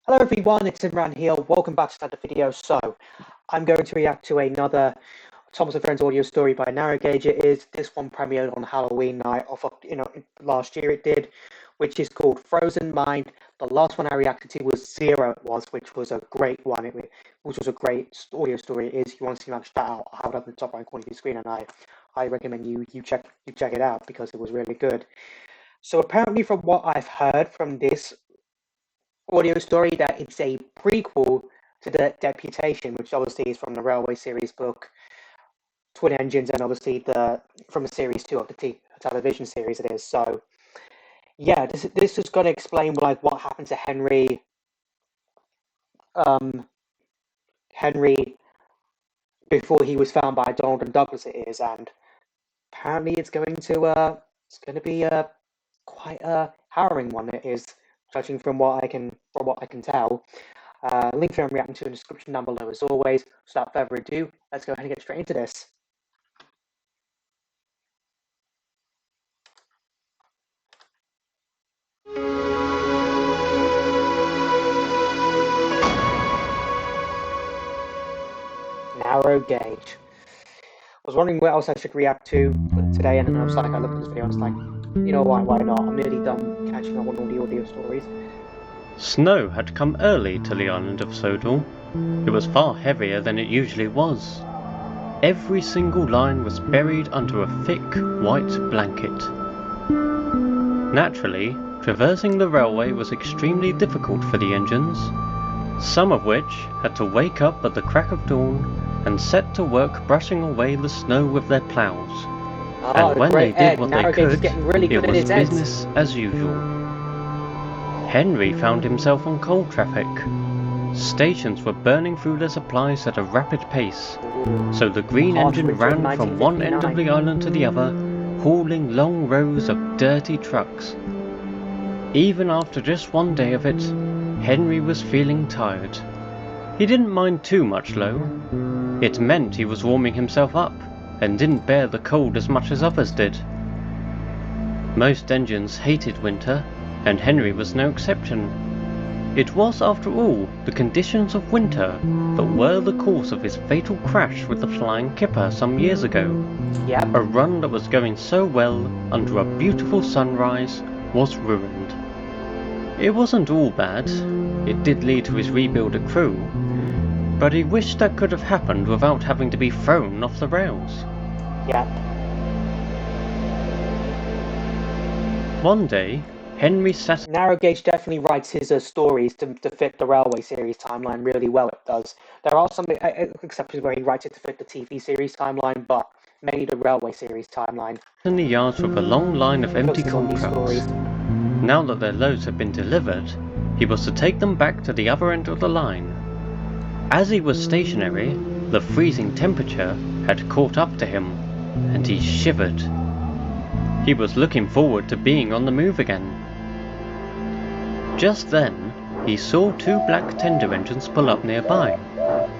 Hello everyone, it's Imran here. Welcome back to another video. So, I'm going to react to another Thomas and Friends audio story by Narrowgauge. It is this one premiered on Halloween night of last year it did, which is called Frozen Mind. The last one I reacted to was Zero. Which was a great one. Which was a great audio story. It is. If you want to see that out, I have it up in the top right corner of your screen, and I recommend you check it out because it was really good. So apparently, from what I've heard from this audio story, that it's a prequel to the Deputation, which obviously is from the Railway series book, Twin Engines, and obviously from the series 2 of the television series it is. So yeah, this is going to explain like what happened to um, Henry before he was found by Donald and Douglas. It is, and apparently it's going to be quite a harrowing one. It is, judging from what I can tell. Link for I'm reacting to in the description down below as always. So without further ado, let's go ahead and get straight into this. Narrow gauge. I was wondering what else I should react to today, and then I was like, I looked at this video and I was like, you know why not? I'm nearly done catching up on all the audio stories. Snow had come early to the island of Sodor. It was far heavier than it usually was. Every single line was buried under a thick white blanket. Naturally, traversing the railway was extremely difficult for the engines, some of which had to wake up at the crack of dawn and set to work brushing away the snow with their ploughs. And when they did what they could, it was business as usual. Henry found himself on coal traffic. Stations were burning through their supplies at a rapid pace, so the green engine ran from one end of the island to the other, hauling long rows of dirty trucks. Even after just one day of it, Henry was feeling tired. He didn't mind too much though. It meant he was warming himself up, and didn't bear the cold as much as others did. Most engines hated winter, and Henry was no exception. It was, after all, the conditions of winter that were the cause of his fatal crash with the Flying Kipper some years ago. Yep. A run that was going so well under a beautiful sunrise was ruined. It wasn't all bad. It did lead to his rebuilded crew, but he wished that could have happened without having to be thrown off the rails. Yep. One day, Henry sat. Narrowgauge definitely writes his stories to fit the Railway series timeline really well. It does. There are some exceptions where he writes it to fit the TV series timeline, but mainly the Railway series timeline. In the yards with a long line of empty coal trucks. Now that their loads had been delivered, he was to take them back to the other end of the line. As he was stationary, the freezing temperature had caught up to him, and he shivered. He was looking forward to being on the move again. Just then, he saw two black tender engines pull up nearby,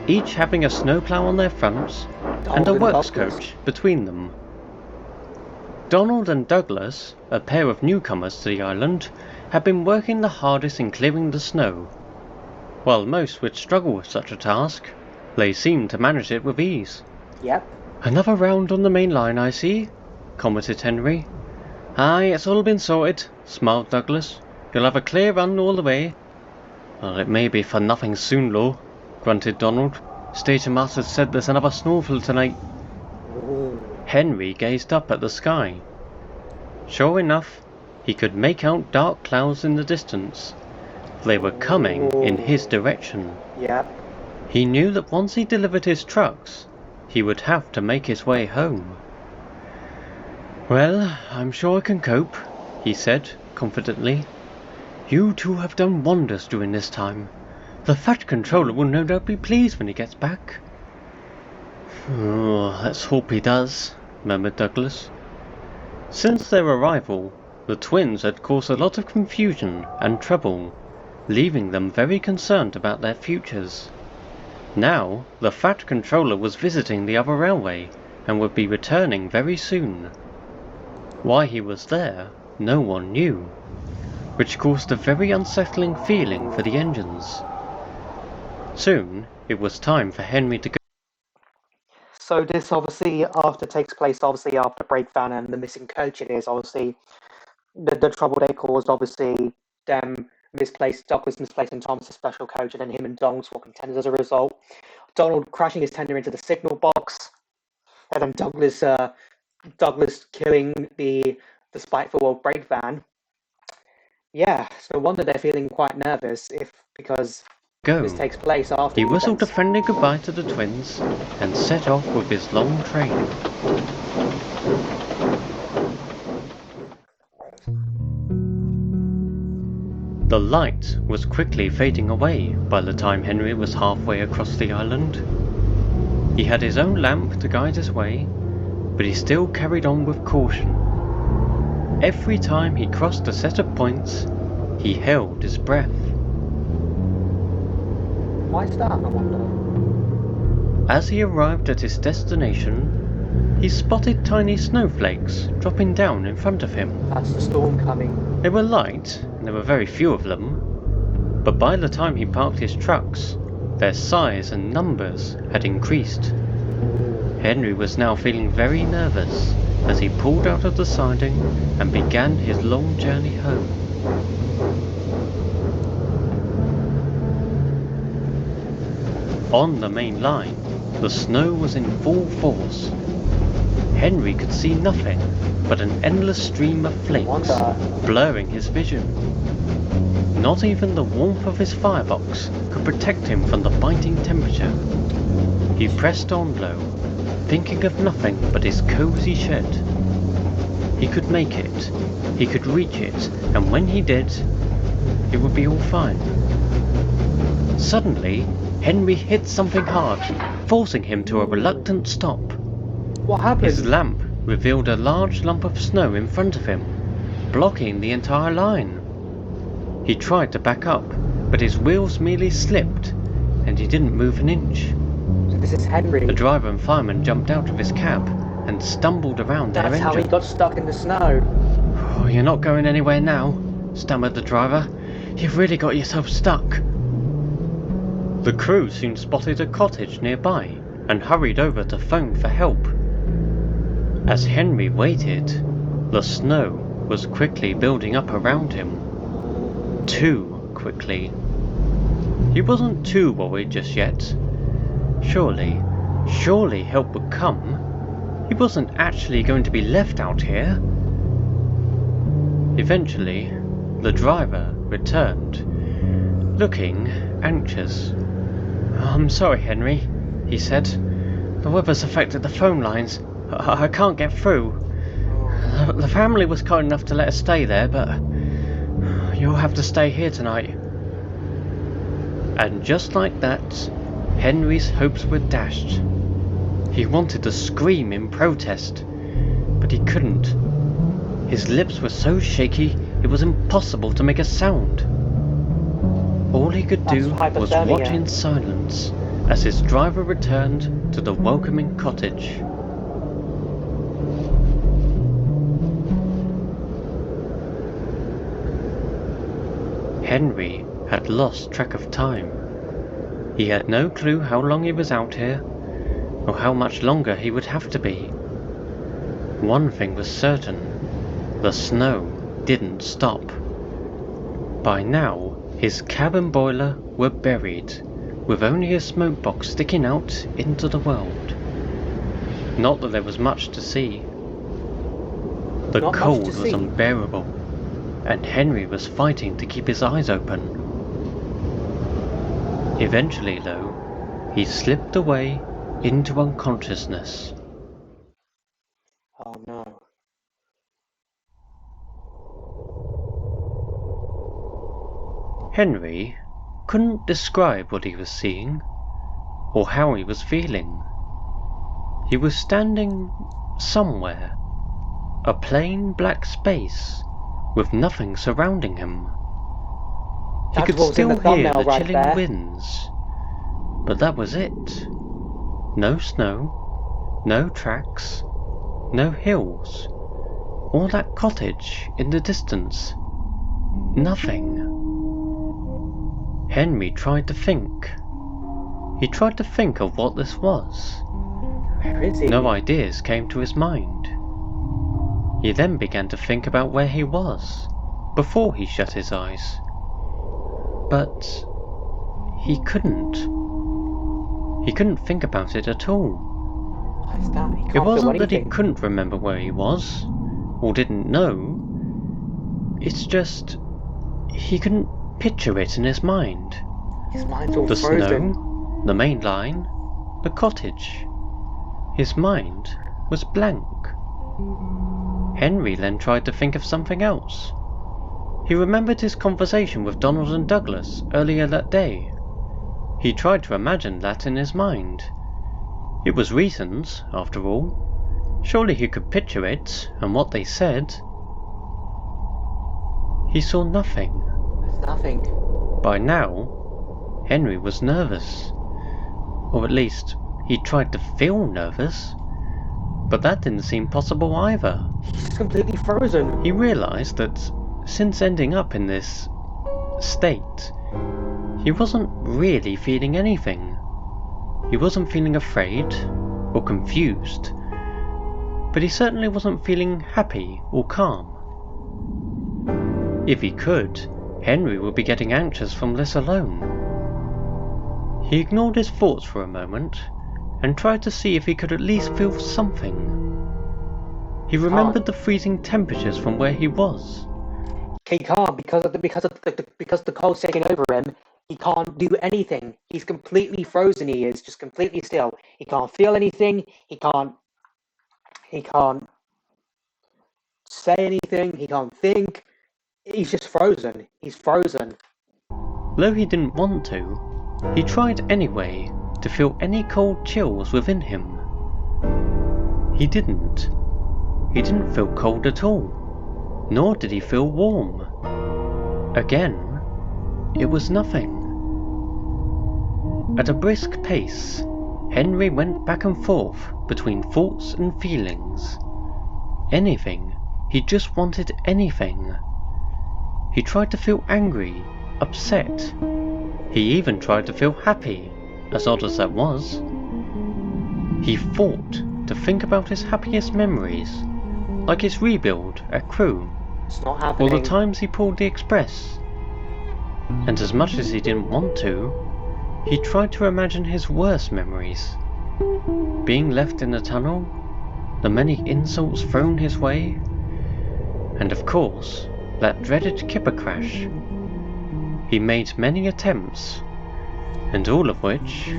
each having a snowplow on their fronts and a works coach between them. Donald and Douglas, a pair of newcomers to the island, had been working the hardest in clearing the snow. While most would struggle with such a task, they seemed to manage it with ease. Yep. Another round on the main line, I see, commented Henry. Aye, it's all been sorted, smiled Douglas. You'll have a clear run all the way. Well, it may be for nothing soon, though, grunted Donald. Station master said there's another snowfall tonight. Henry gazed up at the sky. Sure enough, he could make out dark clouds in the distance. They were coming in his direction. Yep. He knew that once he delivered his trucks, he would have to make his way home. Well, I'm sure I can cope, he said confidently. You two have done wonders during this time. The Fat Controller will no doubt be pleased when he gets back. Oh, let's hope he does, murmured Douglas. Since their arrival, the twins had caused a lot of confusion and trouble, leaving them very concerned about their futures. Now, the Fat Controller was visiting the other railway, and would be returning very soon. Why he was there, no one knew. which caused a very unsettling feeling for the engines. Soon, it was time for Henry to go. So this takes place after Breakdown and the missing coach. It is obviously the trouble they caused. Obviously, Douglas misplacing Thomas' special coach, and then him and Donald swapping tenders as a result. Donald crashing his tender into the signal box, and then Douglas killing the spiteful old brake van. Yeah, so no wonder they're feeling quite nervous because this takes place after He the whistled a events. friendly goodbye to the twins and set off with his long train. The light was quickly fading away by the time Henry was halfway across the island. He had his own lamp to guide his way, but he still carried on with caution. Every time he crossed a set of points, he held his breath. Why is that, I wonder? As he arrived at his destination, he spotted tiny snowflakes dropping down in front of him. That's the storm coming. They were light, and there were very few of them, but by the time he parked his trucks, their size and numbers had increased. Henry was now feeling very nervous as he pulled out of the siding and began his long journey home. On the main line, the snow was in full force. Henry could see nothing but an endless stream of flakes, blurring his vision. Not even the warmth of his firebox could protect him from the biting temperature. He pressed on though, thinking of nothing but his cozy shed. He could make it, he could reach it, and when he did, it would be all fine. Suddenly, Henry hit something hard, forcing him to a reluctant stop. What happened? His lamp revealed a large lump of snow in front of him, blocking the entire line. He tried to back up, but his wheels merely slipped, and he didn't move an inch. So this is Henry. The driver and fireman jumped out of his cab and stumbled around their engine. That's how he got stuck in the snow. "Oh, you're not going anywhere now," stammered the driver. "You've really got yourself stuck." The crew soon spotted a cottage nearby and hurried over to phone for help. As Henry waited, the snow was quickly building up around him. Too quickly. He wasn't too worried just yet. Surely help would come. He wasn't actually going to be left out here. Eventually, the driver returned, looking anxious. "I'm sorry, Henry," he said. "The weather's affected the phone lines. I can't get through. The family was kind enough to let us stay there, but you'll have to stay here tonight." And just like that, Henry's hopes were dashed. He wanted to scream in protest, but he couldn't. His lips were so shaky it was impossible to make a sound. All he could do was watch in silence as his driver returned to the welcoming cottage. Henry had lost track of time. He had no clue how long he was out here, or how much longer he would have to be. One thing was certain, the snow didn't stop. By now, his cabin boiler were buried, with only a smoke box sticking out into the world. Not that there was much to see. The cold was unbearable, and Henry was fighting to keep his eyes open. Eventually, though, he slipped away into unconsciousness. Oh no. Henry couldn't describe what he was seeing, or how he was feeling. He was standing somewhere, a plain black space, with nothing surrounding him. He could still hear the chilling winds, but that was it. No snow, no tracks, no hills, or that cottage in the distance. Nothing. Henry tried to think. He tried to think of what this was. Where is he? No ideas came to his mind. He then began to think about where he was, before he shut his eyes. But he couldn't. He couldn't think about it at all. Why is that? He can't It wasn't feel that he anything. couldn't remember where he was, or didn't know. It's just, he couldn't picture it in his mind. His mind's all The frozen. snow, the main line, the cottage. His mind was blank. Henry then tried to think of something else. He remembered his conversation with Donald and Douglas earlier that day. He tried to imagine that in his mind. It was reasons, after all. Surely he could picture it and what they said. He saw nothing. There's nothing. By now, Henry was nervous. Or at least, he tried to feel nervous. But that didn't seem possible either. He's completely frozen. He realised that since ending up in this state, he wasn't really feeling anything. He wasn't feeling afraid or confused, but he certainly wasn't feeling happy or calm. If he could, Henry would be getting anxious from this alone. He ignored his thoughts for a moment and tried to see if he could at least feel something. He remembered the freezing temperatures from where he was. He can't because the cold's taking over him. He can't do anything. He's completely frozen. He is just completely still. He can't feel anything. He can't say anything. He can't think. He's just frozen. He's frozen. Though he didn't want to, he tried anyway to feel any cold chills within him. He didn't. He didn't feel cold at all, nor did he feel warm. Again, it was nothing. At a brisk pace, Henry went back and forth between thoughts and feelings. Anything. He just wanted anything. He tried to feel angry, upset. He even tried to feel happy, as odd as that was. He fought to think about his happiest memories, like his rebuild at Crewe, It's not or happening. the times he pulled the express. And as much as he didn't want to, he tried to imagine his worst memories. Being left in a tunnel, the many insults thrown his way, and of course, that dreaded kipper crash. He made many attempts, and all of which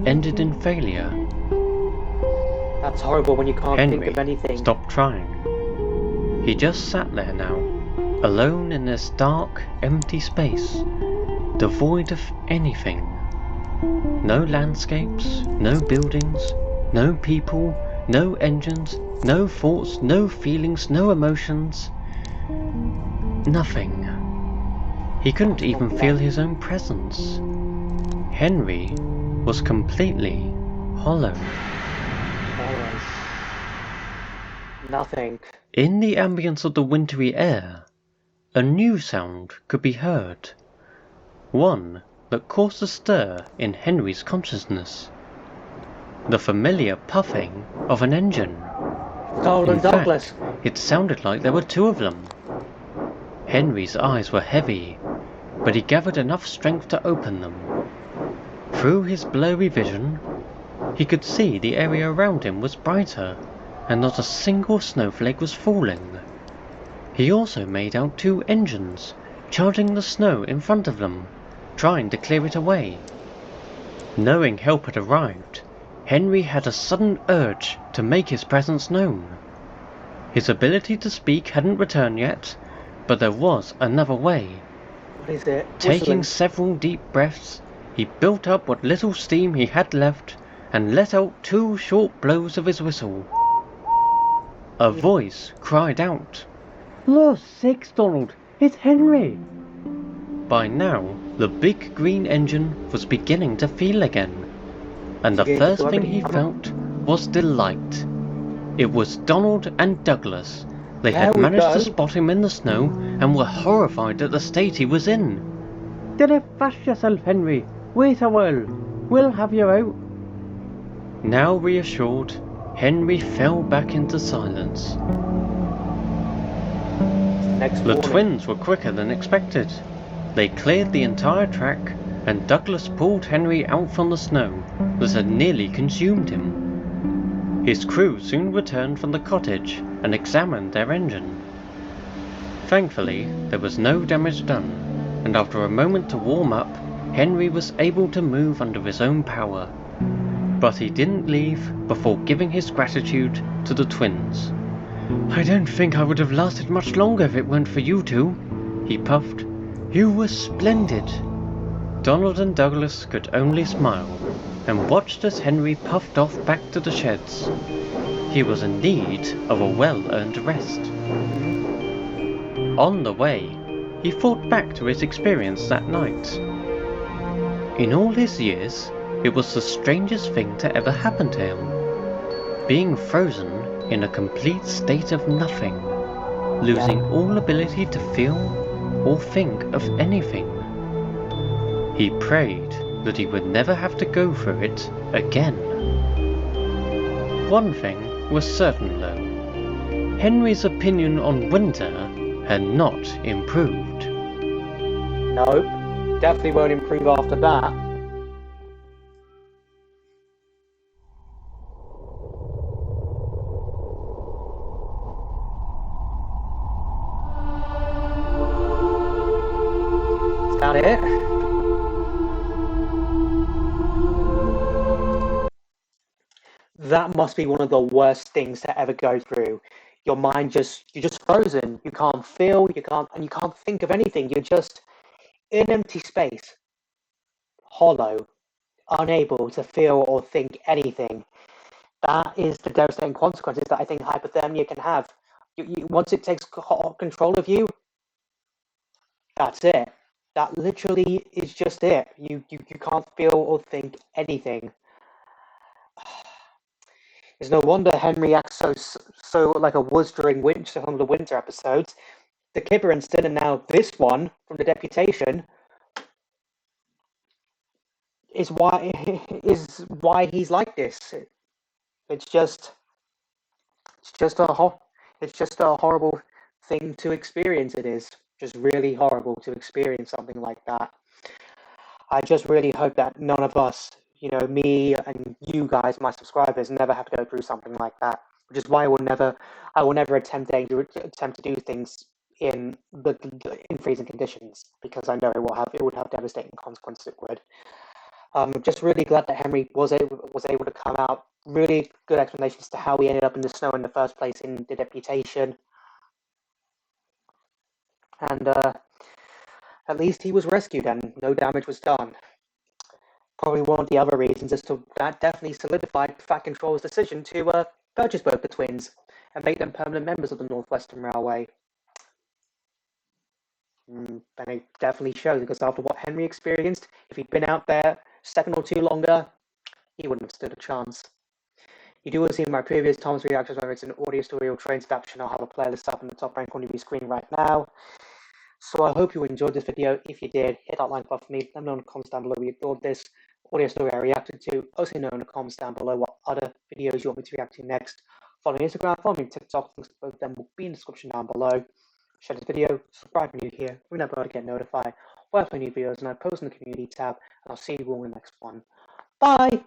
ended in failure. That's horrible when you can't Henry think of anything. stopped trying. He just sat there now, alone in this dark, empty space, devoid of anything. No landscapes, no buildings, no people, no engines, no thoughts, no feelings, no emotions. Nothing. He couldn't even feel his own presence. Henry was completely hollow. Horror. Nothing. In the ambience of the wintry air, a new sound could be heard. One that caused a stir in Henry's consciousness. The familiar puffing of an engine. Donald In and Douglas. fact, it sounded like there were two of them. Henry's eyes were heavy, but he gathered enough strength to open them. Through his blurry vision, he could see the area around him was brighter, and not a single snowflake was falling. He also made out two engines, charging the snow in front of them, trying to clear it away. Knowing help had arrived, Henry had a sudden urge to make his presence known. His ability to speak hadn't returned yet, but there was another way. What is it? Taking Whistling. several deep breaths, he built up what little steam he had left and let out 2 short blows of his whistle. A voice cried out, "Lord's sakes, Donald, it's Henry!" By now, the big green engine was beginning to feel again, and the first thing he felt was delight. It was Donald and Douglas. They had There we managed go. to spot him in the snow and were horrified at the state he was in. "Did it fast yourself, Henry? Wait a while, we'll have you out." Now reassured, Henry fell back into silence. The twins were quicker than expected. They cleared the entire track, and Douglas pulled Henry out from the snow that had nearly consumed him. His crew soon returned from the cottage and examined their engine. Thankfully, there was no damage done, and after a moment to warm up, Henry was able to move under his own power. But he didn't leave before giving his gratitude to the twins. "I don't think I would have lasted much longer if it weren't for you two," he puffed. "You were splendid." Donald and Douglas could only smile, and watched as Henry puffed off back to the sheds. He was in need of a well-earned rest. On the way, he thought back to his experience that night. In all his years, it was the strangest thing to ever happen to him. Being frozen in a complete state of nothing, losing all ability to feel or think of anything. He prayed that he would never have to go through it again. One thing was certain though. Henry's opinion on winter had not improved. No, definitely won't improve after that. Is that it? That must be one of the worst things to ever go through. Your mind you're just frozen. You can't feel, you can't think of anything. You're just in empty space, hollow, unable to feel or think anything. That is the devastating consequences that I think hypothermia can have. Once it takes control of you, that's it. That literally is just it. You can't feel or think anything. It's no wonder Henry acts so like a wuss during some of the winter episodes. The Kipper incident, and now this one from the Deputation, is why he's like this. It's just a horrible thing to experience. It is just really horrible to experience something like that. I just really hope that none of us, me and you guys, my subscribers, never have to go through something like that. Which is why I will never attempt to do things in freezing conditions, because I know it would have devastating consequences. It would. I'm just really glad that Henry was able to come out. Really good explanations to how he ended up in the snow in the first place in the Deputation. And at least he was rescued and no damage was done. Probably one of the other reasons is that definitely solidified Fat Control's decision to purchase both the twins and make them permanent members of the Northwestern Railway. And it definitely shows, because after what Henry experienced, if he'd been out there a second or two longer, he wouldn't have stood a chance. You do want to see my previous Tom's reactions, whether it's an audio story or train adaptation. I'll have a playlist up in the top right corner of your screen right now. So I hope you enjoyed this video. If you did, hit that like button for me. Let me know in the comments down below what you thought of this audio story I reacted to. Also let me know in the comments down below what other videos you want me to react to next. Follow me on Instagram, follow me on TikTok. Links to both of them will be in the description down below. Share this video, subscribe if you're new here, ring that bell to get notified when I upload new videos, and I post in the community tab, and I'll see you all in the next one. Bye!